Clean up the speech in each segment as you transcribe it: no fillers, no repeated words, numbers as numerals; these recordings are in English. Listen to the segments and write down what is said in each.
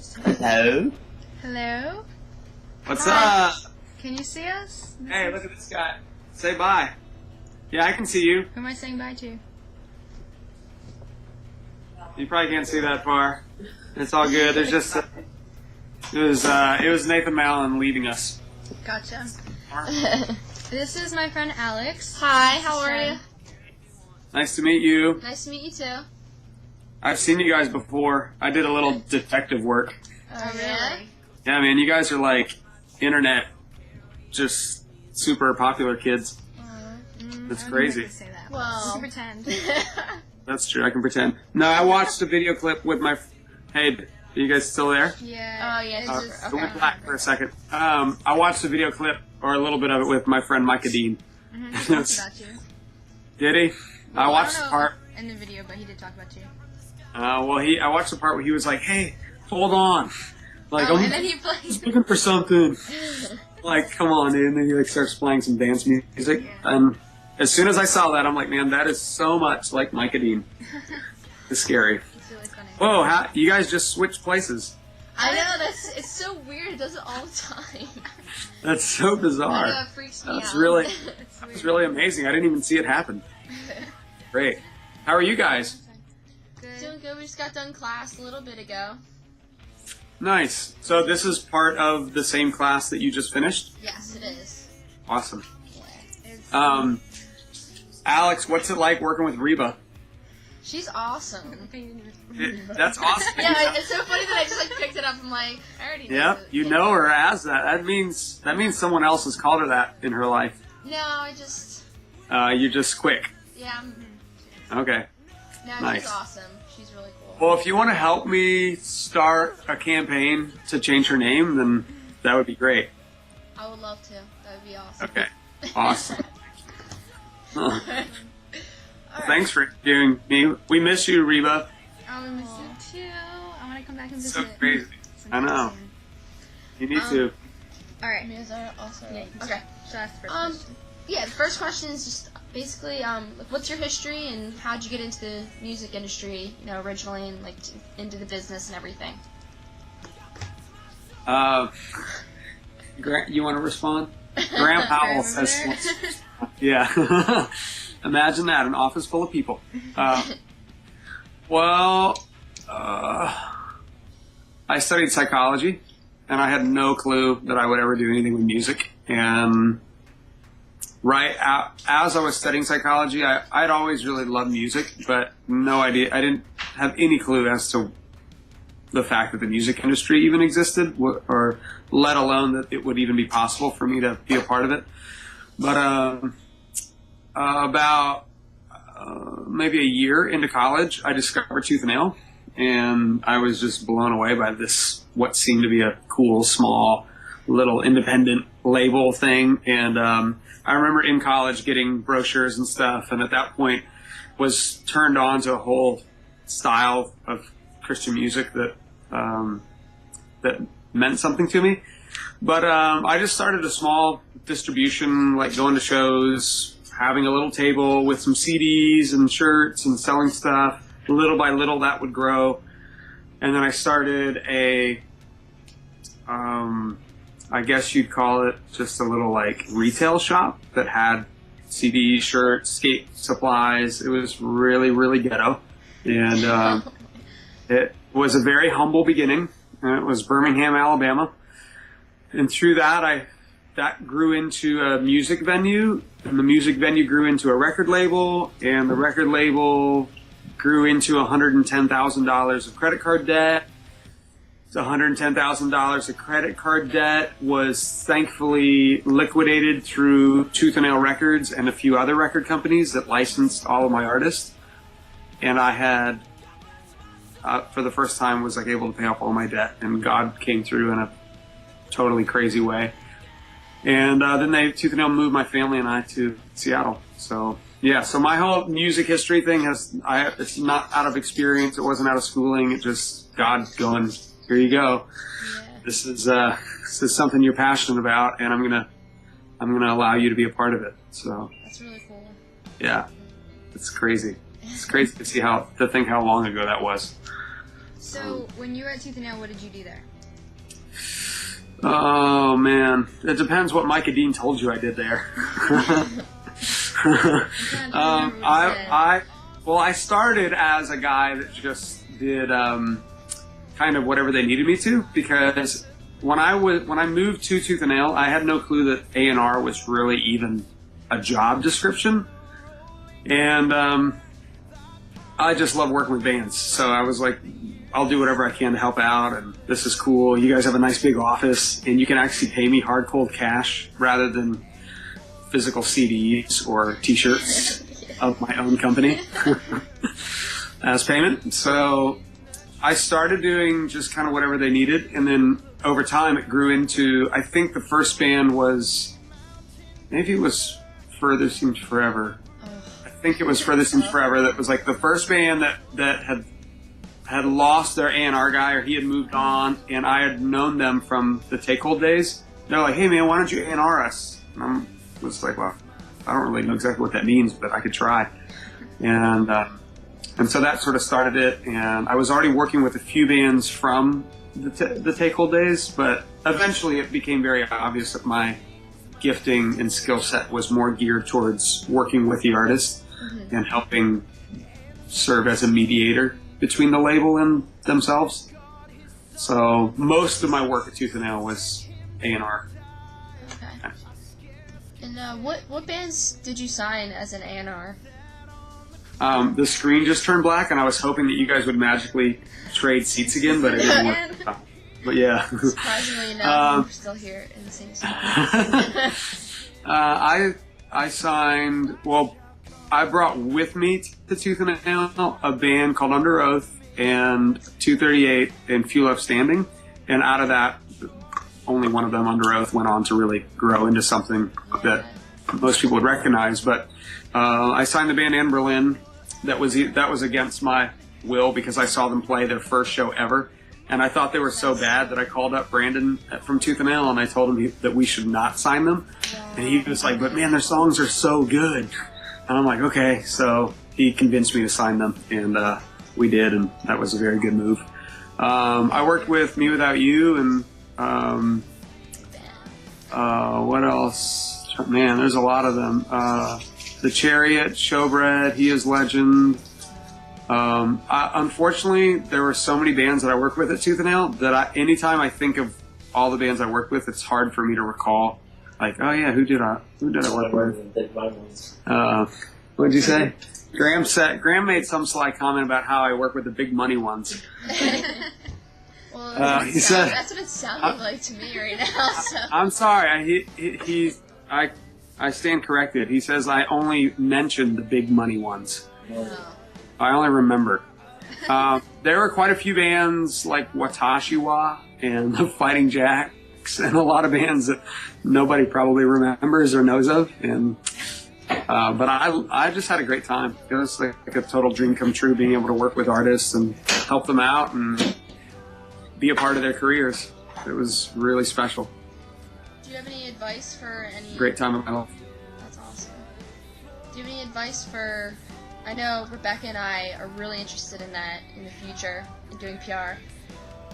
Hello. Hello? What's Hi. up? Can you see us? Hey, look at this guy. Say bye. Yeah, I can see you. Who am I saying bye to? You probably can't see that far. It's all good. There's just it was Nathan Mallon leaving us. Gotcha. This is my friend Alex. Hi, how are you? Nice to meet you. Nice to meet you too. I've seen you guys before. I did a little detective work. Oh, really? Yeah, man, you guys are like internet, just super popular kids. That's crazy. Say that. Well. You can pretend. That's true. I can pretend. No, I watched a video clip with my. Hey, are you guys still there? Yeah. Oh, yeah. It's just, It went black for a second. I watched a video clip, or a little bit of it, with my friend Micah Dean. He talked about you. Did he? I Well, watched don't the know part. in the video, but he did talk about you. I watched the part where he was like, "Hey, hold on, like and I'm then he played. just looking for something." Like, come on, dude. And then he like starts playing some dance music, and as soon as I saw that, I'm like, man, that is so much like Micah Dean. It's scary. It's really funny. Whoa, you guys just switched places. I know, it's so weird. It does it all the time. That's so bizarre. I know, it freaks me That's out. really, It's that's weird. really amazing. I didn't even see it happen. Great. How are you guys? Good. Doing good. We just got done class a little bit ago. Nice. So this is part of the same class that you just finished? Yes, it is. Awesome. It's, Alex, what's it like working with Reba? She's awesome. That's awesome. Yeah, it's so funny that I just like picked it up. I'm like, I already know. Yep, you know her as that. That means someone else has called her that in her life. No, I just, You're just quick. yeah. Okay. No, Nice. she's awesome. She's really cool. Well, if you want to help me start a campaign to change her name, then that would be great. I would love to. That would be awesome. Okay. Awesome. Huh. Alright. Thanks for doing me. We miss you, Reba. Oh, we miss you too. I want to come back and So visit. crazy. I know. You need to. Alright. You guys are also. Yeah. Okay. So that's the first Um, question. yeah, the first question is just basically, what's your history and how'd you get into the music industry, originally, and like into the business and everything? You want to respond? Graham Powell says. Grandmother. Yeah. Imagine that, an office full of people. I studied psychology, and I had no clue that I would ever do anything with music. And as I was studying psychology, I'd always really loved music, but no idea. I didn't have any clue as to the fact that the music industry even existed, or let alone that it would even be possible for me to be a part of it. But about maybe a year into college, I discovered Tooth&Nail, and I was just blown away by this, what seemed to be a cool, small, little independent label thing. And I remember in college getting brochures and stuff, and at that point was turned on to a whole style of Christian music that that meant something to me. But I just started a small distribution, like going to shows, having a little table with some CDs and shirts and selling stuff. Little by little, that would grow. And then I started I guess you'd call it just a little like retail shop that had CDs, shirts, skate supplies. It was really, really ghetto. And it was a very humble beginning. It was Birmingham, Alabama. And through that, that grew into a music venue, and the music venue grew into a record label, and the record label grew into $110,000 of credit card debt. The $110,000 of credit card debt was thankfully liquidated through Tooth&Nail Records and a few other record companies that licensed all of my artists. And I had, for the first time, was like able to pay off all my debt, and God came through in a totally crazy way. And then Tooth&Nail moved my family and I to Seattle. So yeah, so my whole music history thing it's not out of experience. It wasn't out of schooling. It just God going, here you go. Yeah. This is something you're passionate about, and I'm gonna allow you to be a part of it. So That's really cool. yeah, it's crazy. It's crazy to think how long ago that was. So, when you were at Tooth&Nail, what did you do there? Oh man, it depends what Micah Dean told you I did there. I started as a guy that just did kind of whatever they needed me to, because when I moved to Tooth&Nail, I had no clue that A&R was really even a job description, and I just love working with bands. So I was like, I'll do whatever I can to help out, and this is cool. You guys have a nice big office, and you can actually pay me hard cold cash rather than physical CDs or T-shirts of my own company as payment. So I started doing just kind of whatever they needed, and then over time it grew into, I think the first band was, maybe it was Further Seems Forever. I think it was Further Seems Forever. That was like the first band that had lost their A&R guy, or he had moved on, and I had known them from the Take Hold days. They're like, hey man, why don't you A&R us? And I was like, well, I don't really know exactly what that means, but I could try. And so that sort of started it, and I was already working with a few bands from the Take Hold days, but eventually it became very obvious that my gifting and skill set was more geared towards working with the artist and helping serve as a mediator between the label and themselves. So most of my work at Tooth&Nail was A&R. Okay. And what bands did you sign as an A&R? The screen just turned black, and I was hoping that you guys would magically trade seats again, but it didn't work. But yeah. Surprisingly enough, we're still here in the same spot. I signed, well, I brought with me to Tooth&Nail a band called Under Oath and 238 and Few Left Standing, and out of that, only one of them, Under Oath, went on to really grow into something that most people would recognize. But I signed the band in Berlin. That was against my will, because I saw them play their first show ever, and I thought they were so bad that I called up Brandon from Tooth&Nail and I told him that we should not sign them, and he was like, "But man, their songs are so good." And I'm like, okay. So he convinced me to sign them, and we did, and that was a very good move. I worked with Me Without You, and what else? Man, there's a lot of them. The Chariot, Showbread, He Is Legend. Unfortunately, there were so many bands that I worked with at Tooth&Nail that anytime I think of all the bands I worked with, it's hard for me to recall. Like, oh yeah, who did I work with? What'd you say? Graham made some sly comment about how I work with the big money ones. Well, he said that's what it sounded like to me right now. So. I'm sorry. I stand corrected. He says I only mentioned the big money ones. Oh. I only remember. There were quite a few bands like Watashiwa and the Fighting Jacks, and a lot of bands that nobody probably remembers or knows of. And but I just had a great time. It was like a total dream come true, being able to work with artists and help them out and be a part of their careers. It was really special. Do you have any advice for any... Great time of my life. That's awesome. Do you have any advice for... I know Rebecca and I are really interested in that in the future, in doing PR.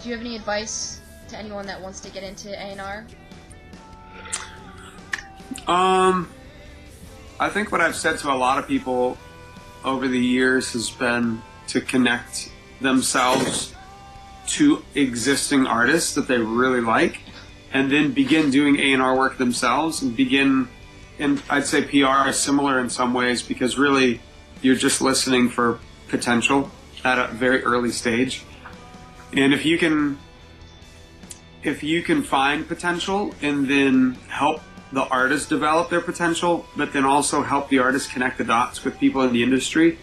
Do you have any advice to anyone that wants to get into A&R? I think what I've said to a lot of people over the years has been to connect themselves to existing artists that they really like, and then begin doing A&R work themselves, and I'd say PR is similar in some ways, because really you're just listening for potential at a very early stage. And if you can find potential and then help the artist develop their potential, but then also help the artist connect the dots with people in the industry,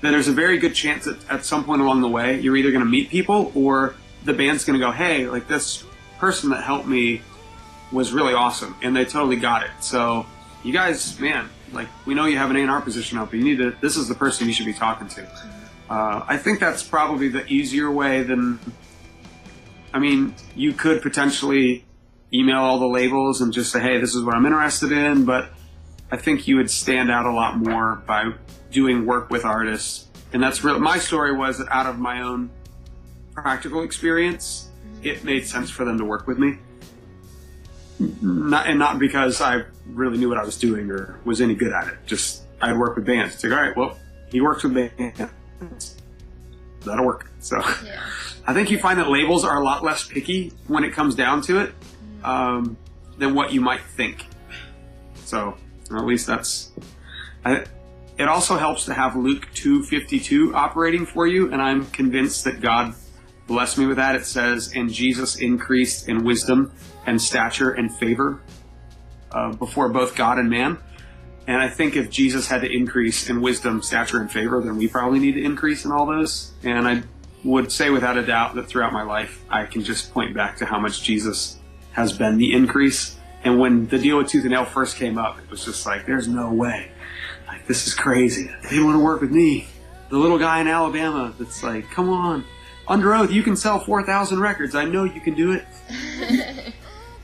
then there's a very good chance that at some point along the way, you're either going to meet people, or the band's going to go, hey, like this person that helped me was really awesome, and they totally got it. So you guys, man, like, we know you have an A&R position up, but this is the person you should be talking to. I think that's probably the easier way than, I mean, you could potentially email all the labels and just say, hey, this is what I'm interested in, but I think you would stand out a lot more by doing work with artists. And that's real. My story was that out of my own practical experience, it made sense for them to work with me. Not because I really knew what I was doing or was any good at it. Just I'd work with bands. It's like, all right, well, he works with bands. That'll work. So Yeah. I think you find that labels are a lot less picky when it comes down to it than what you might think. So at least it also helps to have Luke 2:52 operating for you, and I'm convinced that God blessed me with that. It says, and Jesus increased in wisdom and stature and favor before both God and man. And I think if Jesus had to increase in wisdom, stature, and favor, then we probably need to increase in all those. And I would say without a doubt that throughout my life, I can just point back to how much Jesus has been the increase. And when the deal with Tooth&Nail first came up, it was just like, there's no way. Like, this is crazy. They want to work with me. The little guy in Alabama that's like, come on. Under oath, you can sell 4,000 records. I know you can do it.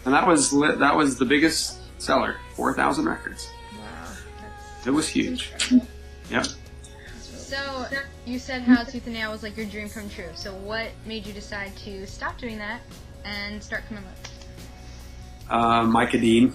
And that was the biggest seller, 4,000 records. Wow. It was huge. Yep. So, you said how Tooth&Nail was like your dream come true. So what made you decide to stop doing that and start Come&Live? Micah Dean.